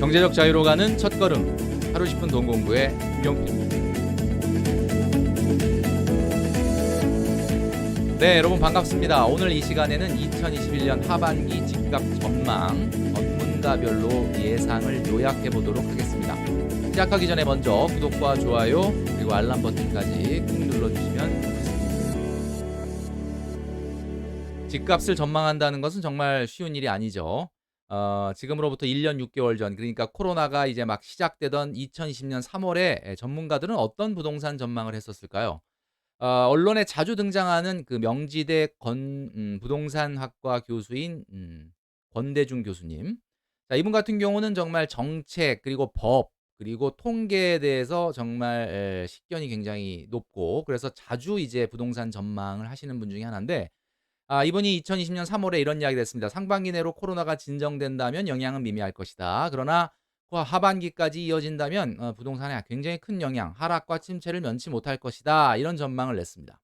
경제적 자유로 가는 첫걸음, 하루 10분 돈 공부의 김용필입니다. 네, 여러분 반갑습니다. 오늘 이 시간에는 2021년 하반기 집값 전망 전문가별로 예상을 요약해 보도록 하겠습니다. 시작하기 전에 먼저 구독과 좋아요 그리고 알람 버튼까지 꾹 눌러주시면 좋겠습니다. 집값을 전망한다는 것은 정말 쉬운 일이 아니죠. 지금으로부터 1년 6개월 전, 그러니까 코로나가 이제 막 시작되던 2020년 3월에 전문가들은 어떤 부동산 전망을 했었을까요? 언론에 자주 등장하는 그 명지대 부동산학과 교수인 권대중 교수님. 자, 이분 같은 경우는 정말 정책 그리고 법 그리고 통계에 대해서 정말 식견이 굉장히 높고, 그래서 자주 이제 부동산 전망을 하시는 분 중에 하나인데, 이분이 2020년 3월에 이런 이야기를 했습니다. 상반기 내로 코로나가 진정된다면 영향은 미미할 것이다. 그러나 그 하반기까지 이어진다면 부동산에 굉장히 큰 영향, 하락과 침체를 면치 못할 것이다. 이런 전망을 냈습니다.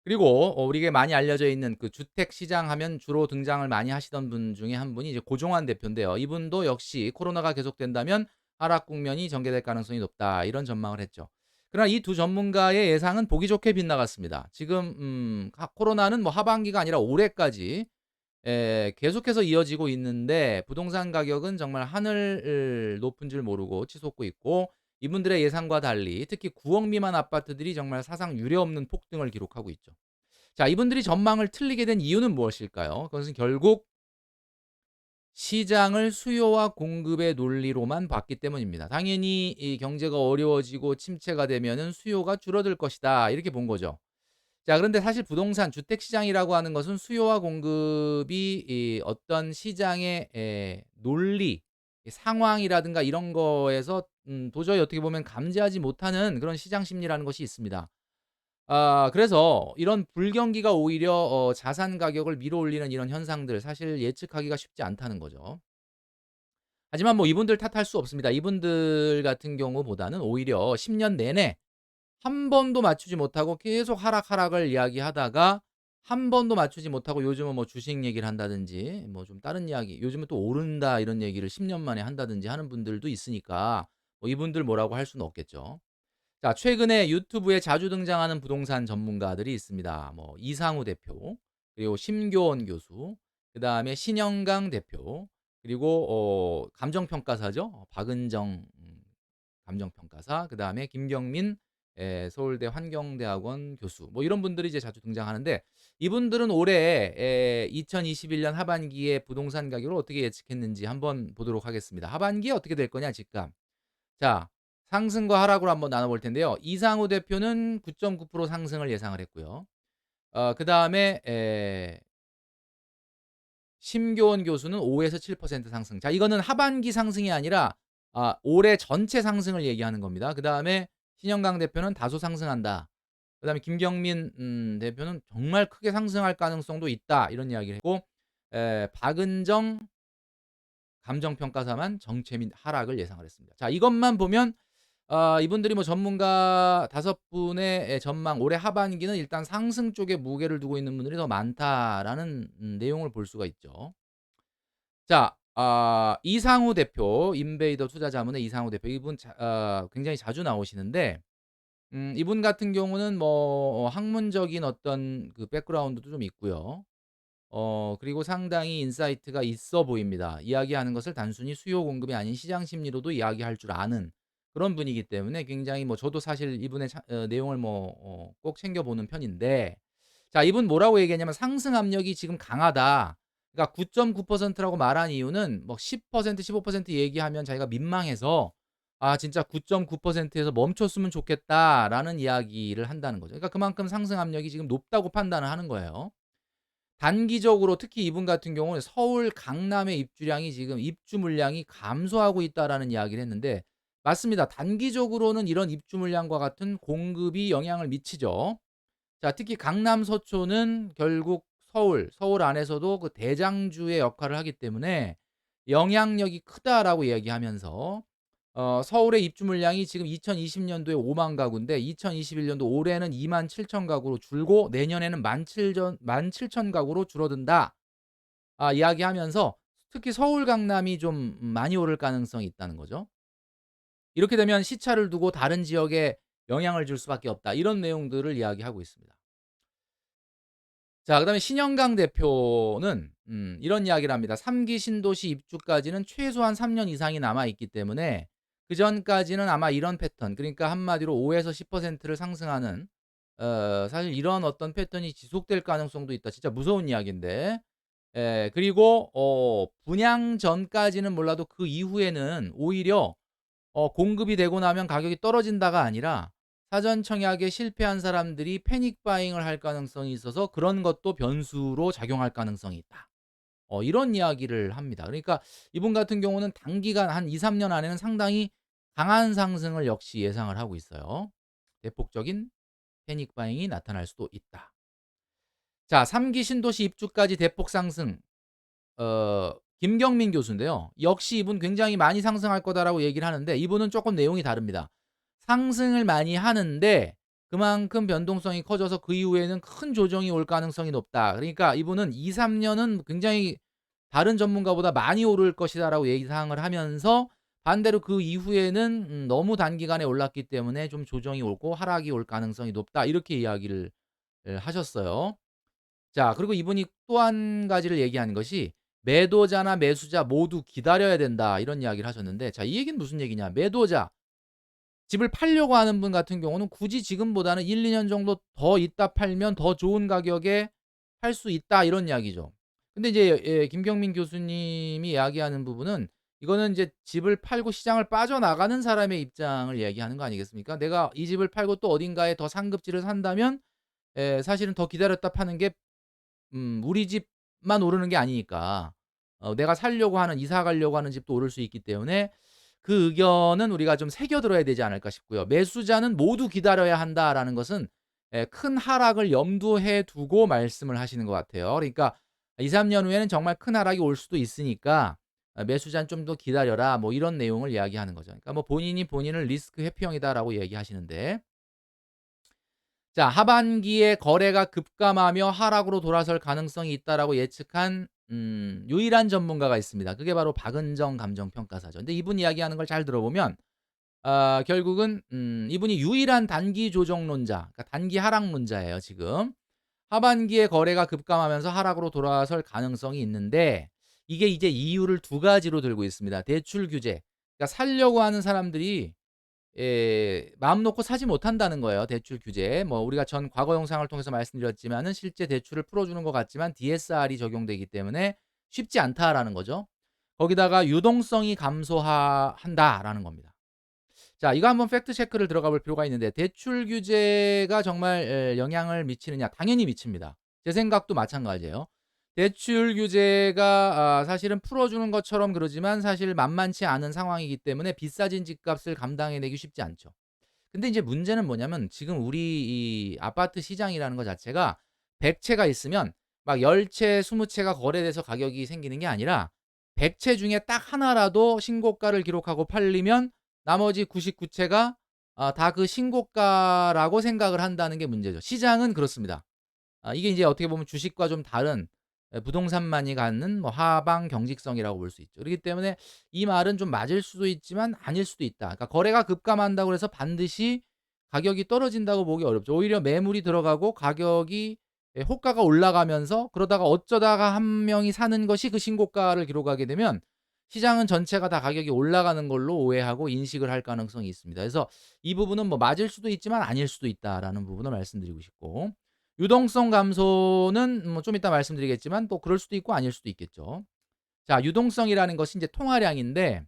그리고 우리에게 많이 알려져 있는 그 주택 시장 하면 주로 등장을 많이 하시던 분 중에 한 분이 이제 고종환 대표인데요. 이분도 역시 코로나가 계속된다면 하락 국면이 전개될 가능성이 높다. 이런 전망을 했죠. 그러나 이 두 전문가의 예상은 보기 좋게 빗나갔습니다. 지금 코로나는 뭐 하반기가 아니라 올해까지 계속해서 이어지고 있는데, 부동산 가격은 정말 하늘 높은 줄 모르고 치솟고 있고, 이분들의 예상과 달리 특히 9억 미만 아파트들이 정말 사상 유례없는 폭등을 기록하고 있죠. 자, 이분들이 전망을 틀리게 된 이유는 무엇일까요? 그것은 결국 시장을 수요와 공급의 논리로만 봤기 때문입니다. 당연히 이 경제가 어려워지고 침체가 되면은 수요가 줄어들 것이다, 이렇게 본 거죠. 자, 그런데 사실 부동산 주택 시장이라고 하는 것은 수요와 공급이 이 어떤 시장의 논리, 이 상황이라든가 이런 거에서 도저히 어떻게 보면 감지하지 못하는 그런 시장 심리라는 것이 있습니다. 그래서 이런 불경기가 오히려 자산 가격을 밀어올리는 이런 현상들, 사실 예측하기가 쉽지 않다는 거죠. 하지만 뭐 이분들 탓할 수 없습니다. 이분들 같은 경우보다는 오히려 10년 내내 한 번도 맞추지 못하고 계속 하락을 이야기하다가 한 번도 맞추지 못하고 요즘은 뭐 주식 얘기를 한다든지 뭐 좀 다른 이야기, 요즘은 또 오른다 이런 얘기를 10년 만에 한다든지 하는 분들도 있으니까 뭐 이분들 뭐라고 할 수는 없겠죠. 자, 최근에 유튜브에 자주 등장하는 부동산 전문가들이 있습니다. 뭐 이상우 대표, 그리고 심교원 교수, 그다음에 신영강 대표, 그리고 감정평가사죠. 박은정 감정평가사, 그다음에 김경민 서울대 환경대학원 교수, 뭐 이런 분들이 이제 자주 등장하는데, 이분들은 올해 2021년 하반기에 부동산 가격을 어떻게 예측했는지 한번 보도록 하겠습니다. 하반기에 어떻게 될 거냐, 집값. 자, 상승과 하락으로 한번 나눠볼 텐데요. 이상우 대표는 9.9% 상승을 예상을 했고요. 그다음에 심교원 교수는 5에서 7% 상승. 자, 이거는 하반기 상승이 아니라 올해 전체 상승을 얘기하는 겁니다. 그다음에 신영강 대표는 다소 상승한다. 그다음에 김경민 대표는 정말 크게 상승할 가능성도 있다, 이런 이야기를 했고, 박은정 감정평가사만 정체 및 하락을 예상을 했습니다. 자, 이것만 보면 이분들이 뭐 전문가 5분의 전망, 올해 하반기는 일단 상승 쪽에 무게를 두고 있는 분들이 더 많다라는 내용을 볼 수가 있죠. 자, 이상우 대표, 인베이더 투자자문의 이상우 대표, 이분 굉장히 자주 나오시는데, 이분 같은 경우는 뭐 학문적인 어떤 그 백그라운드도 좀 있고요. 그리고 상당히 인사이트가 있어 보입니다. 이야기하는 것을 단순히 수요 공급이 아닌 시장 심리로도 이야기할 줄 아는 그런 분이기 때문에 굉장히 뭐 저도 사실 이분의 내용을 뭐 꼭 챙겨 보는 편인데, 자, 이분 뭐라고 얘기했냐면 상승 압력이 지금 강하다. 그러니까 9.9%라고 말한 이유는 뭐 10% 15% 얘기하면 자기가 민망해서 진짜 9.9%에서 멈췄으면 좋겠다라는 이야기를 한다는 거죠. 그러니까 그만큼 상승 압력이 지금 높다고 판단을 하는 거예요. 단기적으로 특히 이분 같은 경우는 서울 강남의 입주량이 지금 입주 물량이 감소하고 있다라는 이야기를 했는데, 맞습니다. 단기적으로는 이런 입주 물량과 같은 공급이 영향을 미치죠. 자, 특히 강남 서초는 결국 서울 안에서도 그 대장주의 역할을 하기 때문에 영향력이 크다라고 이야기하면서, 서울의 입주 물량이 지금 2020년도에 5만 가구인데 2021년도 올해는 2만 7천 가구로 줄고 내년에는 1만 7천 가구로 줄어든다. 이야기하면서 특히 서울 강남이 좀 많이 오를 가능성이 있다는 거죠. 이렇게 되면 시차를 두고 다른 지역에 영향을 줄 수밖에 없다. 이런 내용들을 이야기하고 있습니다. 자, 그다음에 신영강 대표는 이런 이야기를 합니다. "3 기 신도시 입주까지는 최소한 3년 이상이 남아 있기 때문에 그전까지는 아마 이런 패턴, 그러니까 한마디로 5에서 10%를 상승하는, 사실 이런 어떤 패턴이 지속될 가능성도 있다." 진짜 무서운 이야기인데, 그리고 분양 전까지는 몰라도 그 이후에는 오히려 공급이 되고 나면 가격이 떨어진다가 아니라 사전 청약에 실패한 사람들이 패닉 바잉을 할 가능성이 있어서 그런 것도 변수로 작용할 가능성이 있다. 이런 이야기를 합니다. 그러니까 이분 같은 경우는 단기간 한 2-3년 안에는 상당히 강한 상승을 역시 예상을 하고 있어요. 대폭적인 패닉 바잉이 나타날 수도 있다. 자, 3기 신도시 입주까지 대폭 상승. 김경민 교수인데요. 역시 이분 굉장히 많이 상승할 거다라고 얘기를 하는데, 이분은 조금 내용이 다릅니다. 상승을 많이 하는데 그만큼 변동성이 커져서 그 이후에는 큰 조정이 올 가능성이 높다. 그러니까 이분은 2-3 년은 굉장히 다른 전문가보다 많이 오를 것이다라고 예상을 하면서, 반대로 그 이후에는 너무 단기간에 올랐기 때문에 좀 조정이 오고 하락이 올 가능성이 높다. 이렇게 이야기를 하셨어요. 자, 그리고 이분이 또 한 가지를 얘기하는 것이 "매도자나 매수자 모두 기다려야 된다." 이런 이야기를 하셨는데, 자, 이 얘기는 무슨 얘기냐. 매도자, 집을 팔려고 하는 분 같은 경우는 굳이 지금보다는 1-2년 정도 더 있다 팔면 더 좋은 가격에 팔 수 있다, 이런 이야기죠. 근데 이제 김경민 교수님이 이야기하는 부분은, 이거는 이제 집을 팔고 시장을 빠져나가는 사람의 입장을 이야기하는 거 아니겠습니까? 내가 이 집을 팔고 또 어딘가에 더 상급지를 산다면 사실은 더 기다렸다 파는 게 우리 집만 오르는 게 아니니까 내가 살려고 하는, 이사 가려고 하는 집도 오를 수 있기 때문에 그 의견은 우리가 좀 새겨 들어야 되지 않을까 싶고요. "매수자는 모두 기다려야 한다."라는 것은 큰 하락을 염두에 두고 말씀을 하시는 것 같아요. 그러니까 2-3년 후에는 정말 큰 하락이 올 수도 있으니까 "매수자는 좀 더 기다려라." 뭐 이런 내용을 이야기하는 거죠. 그러니까 뭐 본인이 본인을 "리스크 회피형이다."라고 얘기하시는데, 자, 하반기에 거래가 급감하며 하락으로 돌아설 가능성이 있다라고 예측한 유일한 전문가가 있습니다. 그게 바로 박은정 감정평가사죠. 근데 이분 이야기하는 걸 잘 들어보면 결국은 이분이 유일한 단기 조정론자, 그러니까 단기 하락론자예요, 지금. 하반기에 거래가 급감하면서 하락으로 돌아설 가능성이 있는데, 이게 이제 이유를 두 가지로 들고 있습니다. 대출 규제. 그러니까 살려고 하는 사람들이 마음 놓고 사지 못한다는 거예요, 대출 규제. 뭐 우리가 전 과거 영상을 통해서 말씀드렸지만은 실제 대출을 풀어 주는 것 같지만 DSR이 적용되기 때문에 쉽지 않다라는 거죠. 거기다가 유동성이 한다라는 겁니다. 자, 이거 한번 팩트 체크를 들어가 볼 필요가 있는데, 대출 규제가 정말 영향을 미치느냐? 당연히 미칩니다. 제 생각도 마찬가지예요. 대출 규제가 사실은 풀어 주는 것처럼 그러지만 사실 만만치 않은 상황이기 때문에 비싸진 집값을 감당해 내기 쉽지 않죠. 근데 이제 문제는 뭐냐면, 지금 우리 이 아파트 시장이라는 것 자체가 100 채가 있으면 막 10 채, 20 채가 거래돼서 가격이 생기는 게 아니라, 100채 중에 딱 하나라도 신고가를 기록하고 팔리면 나머지 99 채가 다 그 신고가라고 생각을 한다는 게 문제죠. 시장은 그렇습니다. 이게 이제 어떻게 보면 주식과 좀 다른, 부동산만이 갖는 뭐 하방 경직성이라고 볼 수 있죠. 그렇기 때문에 이 말은 좀 맞을 수도 있지만 아닐 수도 있다. 그러니까 거래가 급감한다고 해서 반드시 가격이 떨어진다고 보기 어렵죠. 오히려 매물이 들어가고 가격이 호가가 올라가면서, 그러다가 어쩌다가 한 명이 사는 것이 그 신고가를 기록하게 되면 시장은 전체가 다 가격이 올라가는 걸로 오해하고 인식을 할 가능성이 있습니다. 그래서 이 부분은 뭐 맞을 수도 있지만 아닐 수도 있다라는 부분을 말씀드리고 싶고, 유동성 감소는 뭐 좀 이따 말씀드리겠지만 또 그럴 수도 있고 아닐 수도 있겠죠. 자, 유동성이라는 것이 인제 통화량인데,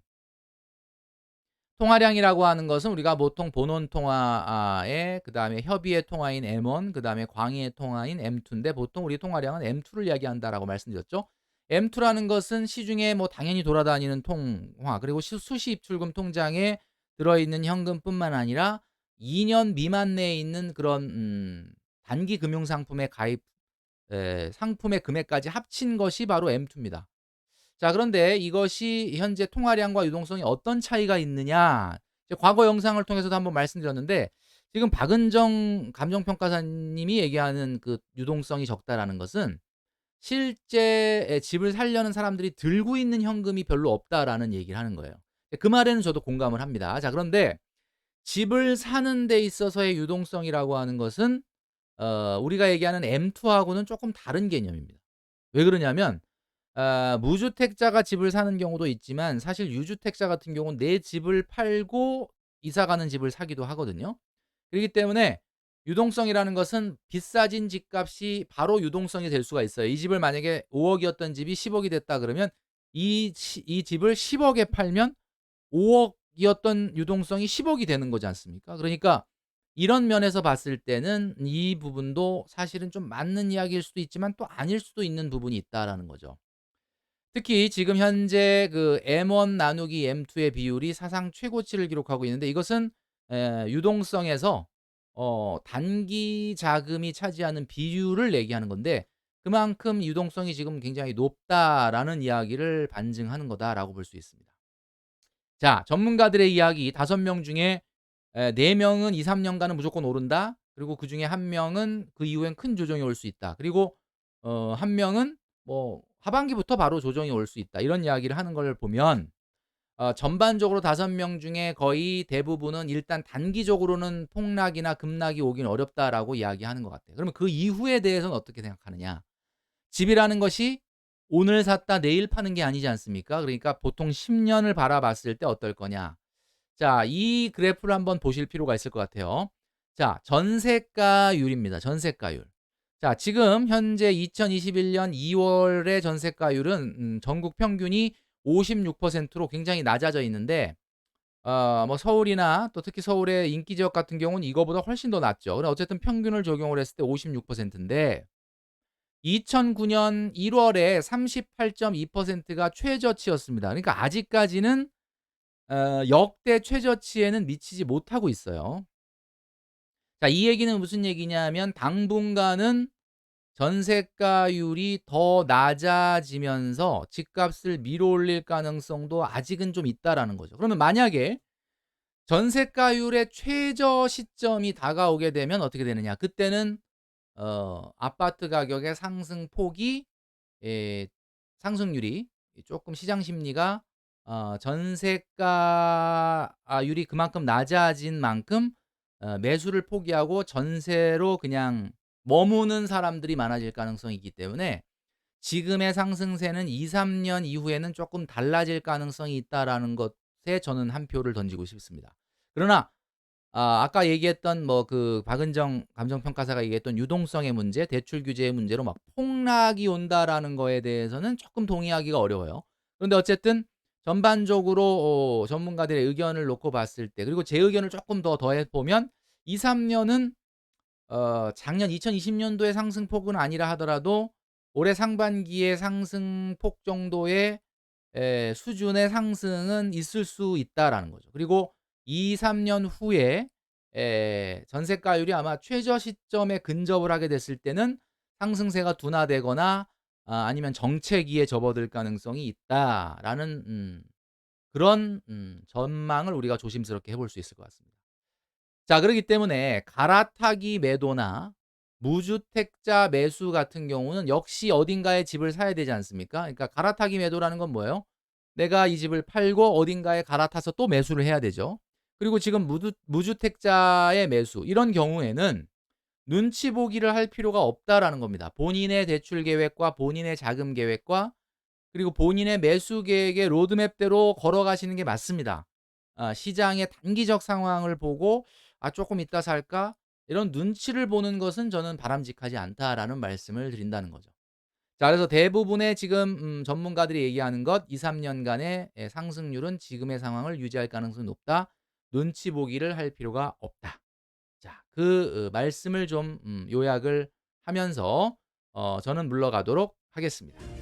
통화량이라고 하는 것은 우리가 보통 본원 통화에 그다음에 협의의 통화인 M1, 그다음에 광의의 통화인 M2인데, 보통 우리 통화량은 M2를 이야기한다라고 말씀드렸죠. M2라는 것은 시중에 뭐 당연히 돌아다니는 통화, 그리고 수시 입출금 통장에 들어있는 현금뿐만 아니라 2년 미만 내에 있는 그런 단기 금융 상품에 가입, 상품의 금액까지 합친 것이 바로 M2입니다. 자, 그런데 이것이 현재 통화량과 유동성이 어떤 차이가 있느냐. 이제 과거 영상을 통해서도 한번 말씀드렸는데, 지금 박은정 감정평가사님이 얘기하는 그 유동성이 적다라는 것은 실제 집을 사려는 사람들이 들고 있는 현금이 별로 없다라는 얘기를 하는 거예요. 그 말에는 저도 공감을 합니다. 자, 그런데 집을 사는 데 있어서의 유동성이라고 하는 것은 우리가 얘기하는 M2하고는 조금 다른 개념입니다. 왜 그러냐면 무주택자가 집을 사는 경우도 있지만 사실 유주택자 같은 경우는 내 집을 팔고 이사 가는 집을 사기도 하거든요. 그렇기 때문에 유동성이라는 것은 비싸진 집값이 바로 유동성이 될 수가 있어요. 이 집을 만약에 5억 이었던 집이 10억 이 됐다 그러면 이 집을 10억 에 팔면 5억 이었던 유동성이 10억 이 되는 거지 않습니까? 그러니까 이런 면에서 봤을 때는 이 부분도 사실은 좀 맞는 이야기일 수도 있지만 또 아닐 수도 있는 부분이 있다라는 거죠. 특히 지금 현재 그 M1 나누기 M2의 비율이 사상 최고치를 기록하고 있는데 이것은 유동성에서 단기 자금이 차지하는 비율을 얘기하는 건데 그만큼 유동성이 지금 굉장히 높다라는 이야기를 반증하는 거다라고 볼 수 있습니다. 자, 전문가들의 이야기 5명 중에 4명은 2-3 년간은 무조건 오른다. 그리고 그중에 1 명은 그 이후엔 큰 조정이 올 수 있다. 그리고 1 명은 뭐 하반기부터 바로 조정이 올 수 있다. 이런 이야기를 하는 걸 보면 전반적으로 5명 중에 거의 대부분은 일단 단기적으로는 폭락이나 급락이 오긴 어렵다라고 이야기하는 것 같아요. 그러면 그 이후에 대해서는 어떻게 생각하느냐? 집이라는 것이 오늘 샀다 내일 파는 게 아니지 않습니까? 그러니까 보통 10 년을 바라봤을 때 어떨 거냐? 자, 이 그래프를 한번 보실 필요가 있을 것 같아요. 자, 전세가율입니다. 전세가율. 자, 지금 현재 2021년 2 월의 전세가율은 전국 평균이 56%로 굉장히 낮아져 있는데 뭐 서울이나 또 특히 서울의 인기 지역 같은 경우는 이거보다 훨씬 더 낮죠. 근데 어쨌든 평균을 적용을 했을 때 56%인데 2009년 1 월에 38.2%가 최저치였습니다. 그러니까 아직까지는 역대 최저치에는 미치지 못하고 있어요. 자, 이 얘기는 무슨 얘기냐면 당분간은 전세가율이 더 낮아지면서 집값을 밀어올릴 가능성도 아직은 좀 있다라는 거죠. 그러면 만약에 전세가율의 최저 시점이 다가오게 되면 어떻게 되느냐? 그때는 아파트 가격의 상승폭이 예 상승률이 조금 시장 심리가 전세가 율이 그만큼 낮아진 만큼 매수를 포기하고 전세로 그냥 머무는 사람들이 많아질 가능성이 있기 때문에 지금의 상승세는 2-3년 이후에는 조금 달라질 가능성이 있다라는 것에 저는 한 표를 던지고 싶습니다. 그러나 아까 얘기했던 뭐 그 박은정 감정평가사가 얘기했던 유동성의 문제, 대출 규제의 문제로 막 폭락이 온다라는 거에 대해서는 조금 동의하기가 어려워요. 그런데 어쨌든 전반적으로 전문가들의 의견을 놓고 봤을 때 그리고 제 의견을 조금 더 더해 보면 2-3 년은 작년 2020 년도의 상승폭은 아니라 하더라도 올해 상반기의 상승폭 정도의 수준의 상승은 있을 수 있다라는 거죠. 그리고 2-3년 후에 전세가율이 아마 최저 시점에 근접을 하게 됐을 때는 상승세가 둔화되거나 아니면 정체기에 접어들 가능성이 있다라는 그런 전망을 우리가 조심스럽게 해볼 수 있을 것 같습니다. 자, 그러기 때문에 갈아타기 매도나 무주택자 매수 같은 경우는 역시 어딘가에 집을 사야 되지 않습니까? 그러니까 갈아타기 매도라는 건 뭐예요? 내가 이 집을 팔고 어딘가에 갈아타서 또 매수를 해야 되죠. 그리고 지금 무주택자의 매수 이런 경우에는 눈치 보기를 할 필요가 없다라는 겁니다. 본인의 대출 계획과 본인의 자금 계획과 그리고 본인의 매수 계획의 로드맵대로 걸어가시는 게 맞습니다. 시장의 단기적 상황을 보고 '아 쪼끔 이따 살까?' 이런 눈치를 보는 것은 저는 바람직하지 않다라는 말씀을 드린다는 거죠. 자, 그래서 대부분의 지금 전문가들이 얘기하는 것 2-3 년간의 상승률은 지금의 상황을 유지할 가능성이 높다. 눈치 보기를 할 필요가 없다. 자, 그 말씀을 좀 요약을 하면서 저는 물러가도록 하겠습니다.